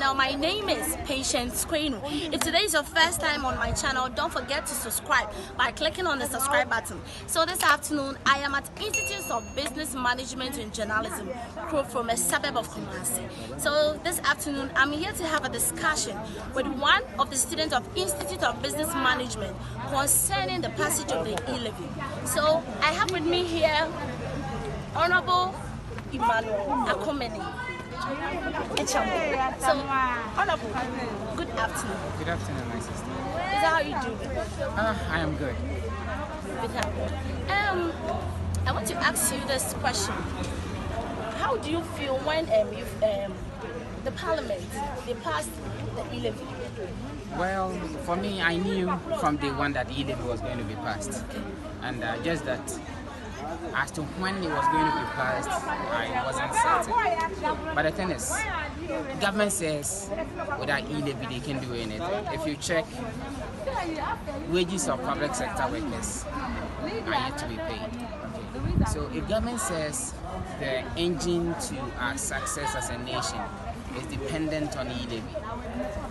channel. My name is Patience Queen. If today is your first time on my channel, don't forget to subscribe by clicking on the subscribe button. So this afternoon, I am at Institute of Business Management and Journalism, from a suburb of Kumasi. So this afternoon, I'm here to have a discussion with one of the students of Institute of Business Management concerning the passage of the E-levy. So I have with me here Honorable Emmanuel Akomeni. So, Honorable, good afternoon. Good afternoon, my sister. Is that how you do? I am good. I want to ask you this question. How do you feel when the Parliament they passed the E-levy? Well, for me, I knew from day one that E-levy was going to be passed, and just that as to when it was going to be passed, I wasn't certain. But the thing is, the government says without E-levy they can do anything. If you check, wages of public sector workers are yet to be paid. So if government says the engine to our success as a nation is dependent on E-levy,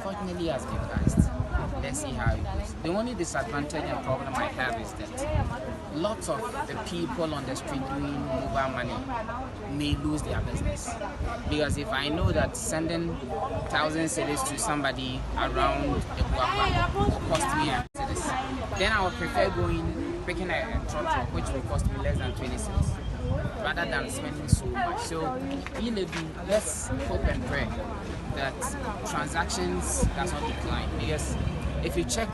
fortunately it has been passed. Let's see how it goes. The only disadvantage and problem I have is that lots of the people on the street doing mobile money may lose their business. Because if I know that sending 1,000 cedis to somebody around the Buapa will cost me a cedis, then I would prefer picking a truck which will cost me less than 20 cedis, rather than spending so much. So E-levy, let's hope and pray that transactions does not decline, because if you check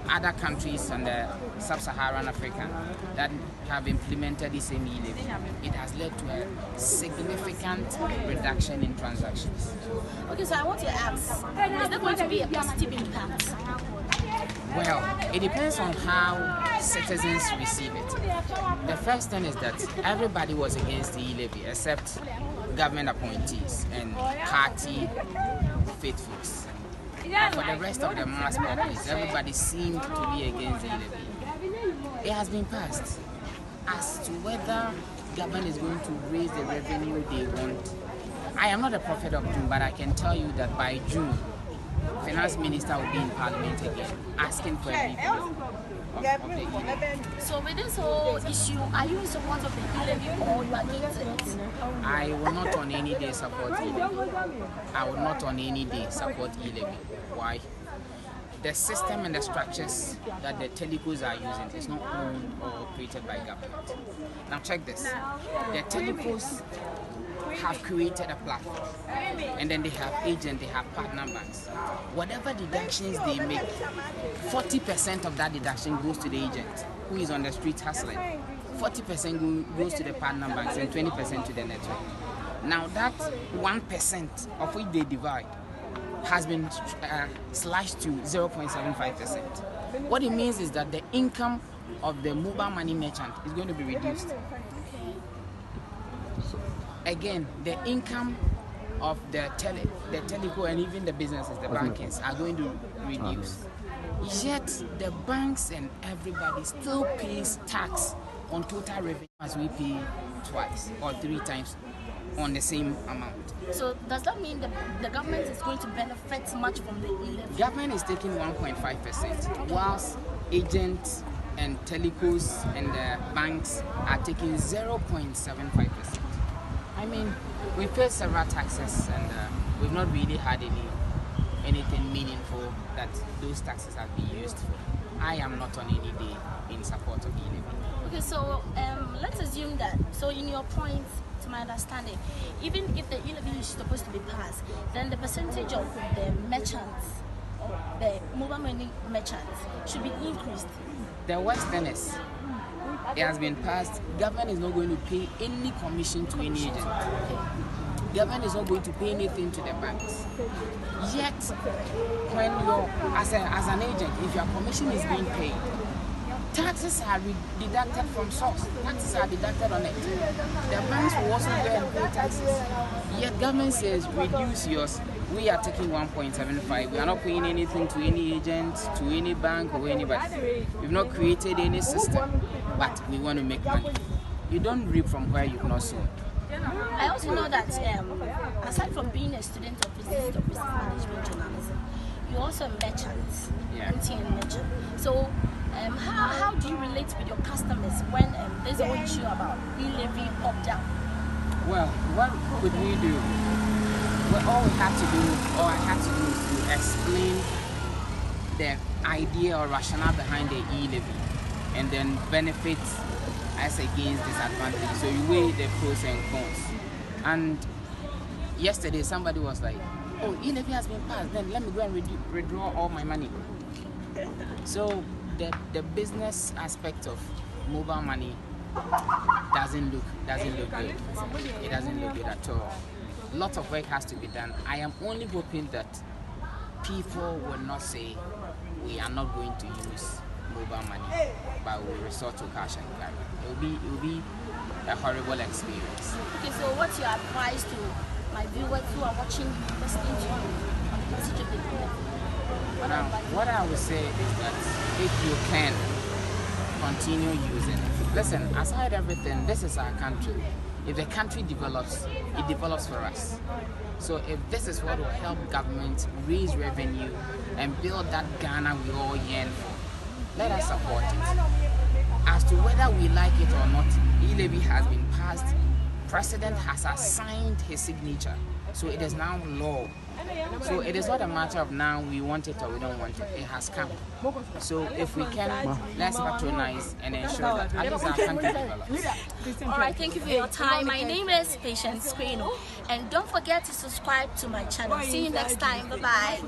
other countries in the sub-Saharan Africa that have implemented the same E-levy, it has led to a significant reduction in transactions. Okay, so I want to ask, is there going to be a positive impact? Well, it depends on how citizens receive it. The first thing is that everybody was against the E-levy except government appointees and party faithfuls. For the rest of the mass populace, everybody seemed to be against the E-levy. It has been passed. As to whether government is going to raise the revenue they want, I am not a prophet of doom, but I can tell you that by June, Finance Minister will be in Parliament again, asking for a review of the E-levy. So with this whole issue, are you in support of the E-levy or you are against it? I will not on any day support E-levy. I will not on any day support E-levy. Why? The system and the structures that the telecos are using is not owned or operated by government. Now check this. The telecos have created a platform, and then they have agents, they have partner banks. Whatever deductions they make, 40% of that deduction goes to the agent who is on the street hustling. 40% goes to the partner banks and 20% to the network. Now that 1% of which they divide has been slashed to 0.75%. What it means is that the income of the mobile money merchant is going to be reduced. Again, the income of the teleco and even the businesses, the bankers, are going to reduce. Yet the banks and everybody still pays tax on total revenue as we pay twice or 3 times on the same amount. So does that mean the government is going to benefit much from the E-levy? Government is taking 1.5%, whilst agents and telecos and the banks are taking 0.75%. I mean, we pay several taxes and we've not really had anything meaningful that those taxes have been used for. I am not on any day in support of E-levy. Okay, so let's assume that, so in your point, to my understanding, even if the E-levy is supposed to be passed, then the percentage of the merchants, the mobile money merchants, should be increased. The worst thing is, it has been passed, government is not going to pay any commission to any agent. Government is not going to pay anything to the banks. Yet, when you're, as an agent, if your commission is being paid, taxes are deducted from source. Taxes are deducted on it. The banks will also go and pay taxes. Yet government says reduce yours. We are taking 1.75. We are not paying anything to any agent, to any bank or anybody. We've not created any system, but we want to make money. You don't reap from where you've not sown. I also know that aside from being a student of business management journalism, you're also a merchant, Yeah. merchant. So how do you relate with your customers when there's an issue about e-levy popped up? Well, what could we do? Well, all we had to do, all I had to do is to explain the idea or rationale behind the e-levy, and then benefits as against disadvantage. So you weigh the pros and cons. And yesterday somebody was like, "Oh, e-levy has been passed. Then let me go and withdraw all my money." So the business aspect of mobile money doesn't look good. It doesn't look good at all. Lots of work has to be done. I am only hoping that people will not say we are not going to use mobile money, but will resort to cash and carry. It will be a horrible experience. Okay, so what's your advice to my viewers who are watching you, listening to you on the message of the e-levy? Now, what I would say is that if you can continue using it. Listen, aside everything, this is our country. If the country develops, it develops for us. So if this is what will help government raise revenue and build that Ghana we all yearn for, let us support it. As to whether we like it or not, e-levy has been passed. President has assigned his signature. So it is now law. So it is not a matter of now we want it or we don't want it. It has come. So if we can, let's patronize and ensure that at least our country develops. Alright, thank you for your time. My name is Patience Quino, and don't forget to subscribe to my channel. See you next time. Bye-bye.